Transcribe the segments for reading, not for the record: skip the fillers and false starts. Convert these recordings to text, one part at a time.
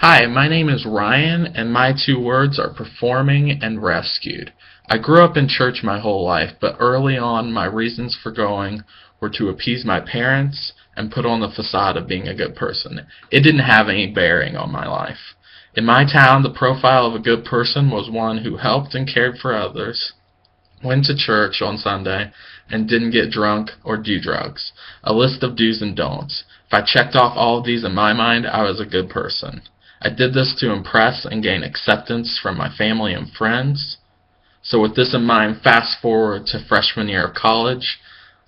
Hi, my name is Ryan, and my two words are performing and rescued. I grew up in church my whole life, but early on my reasons for going were to appease my parents and put on the facade of being a good person. It didn't have any bearing on my life. In my town, the profile of a good person was one who helped and cared for others, went to church on Sunday, and didn't get drunk or do drugs. A list of do's and don'ts. If I checked off all of these in my mind, I was a good person. I did this to impress and gain acceptance from my family and friends. So with this in mind, fast forward to freshman year of college,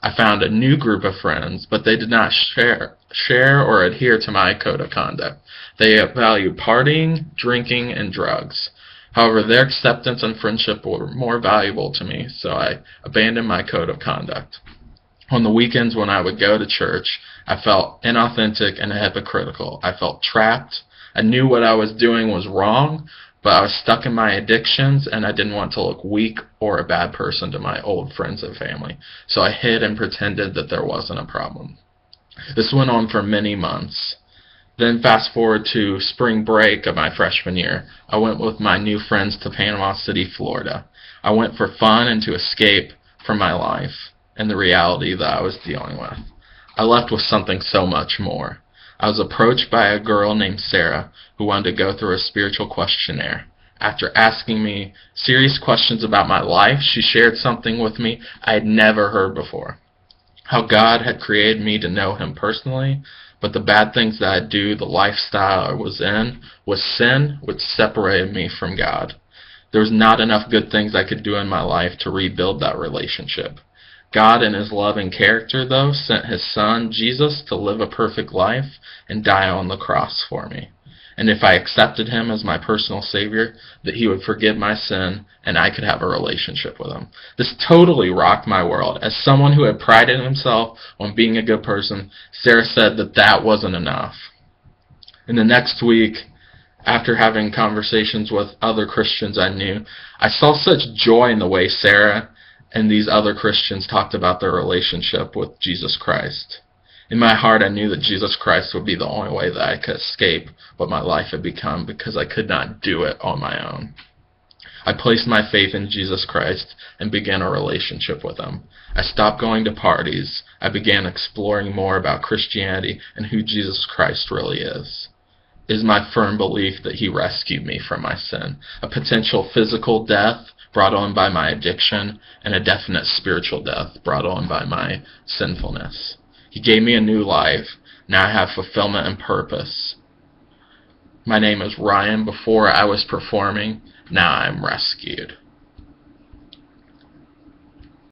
I found a new group of friends, but they did not share or adhere to my code of conduct. They valued partying, drinking, and drugs. However, their acceptance and friendship were more valuable to me, so I abandoned my code of conduct. On the weekends when I would go to church, I felt inauthentic and hypocritical. I felt trapped. I knew what I was doing was wrong, but I was stuck in my addictions, and I didn't want to look weak or a bad person to my old friends and family. So I hid and pretended that there wasn't a problem. This went on for many months. Then fast forward to spring break of my freshman year. I went with my new friends to Panama City, Florida. I went for fun and to escape from my life and the reality that I was dealing with. I left with something so much more. I was approached by a girl named Sarah who wanted to go through a spiritual questionnaire. After asking me serious questions about my life, she shared something with me I had never heard before. How God had created me to know Him personally, but the bad things that I do, the lifestyle I was in, was sin which separated me from God. There was not enough good things I could do in my life to rebuild that relationship. God, in His loving character, though, sent His Son, Jesus, to live a perfect life and die on the cross for me. And if I accepted Him as my personal Savior, that He would forgive my sin and I could have a relationship with Him. This totally rocked my world. As someone who had prided himself on being a good person, Sarah said that that wasn't enough. In the next week, after having conversations with other Christians I knew, I saw such joy in the way Sarah and these other Christians talked about their relationship with Jesus Christ. In my heart, I knew that Jesus Christ would be the only way that I could escape what my life had become, because I could not do it on my own. I placed my faith in Jesus Christ and began a relationship with Him. I stopped going to parties. I began exploring more about Christianity and who Jesus Christ really is. It is my firm belief that He rescued me from my sin, a potential physical death brought on by my addiction, and a definite spiritual death brought on by my sinfulness. He gave me a new life. Now I have fulfillment and purpose. My name is Ryan. Before I was performing, now I'm rescued.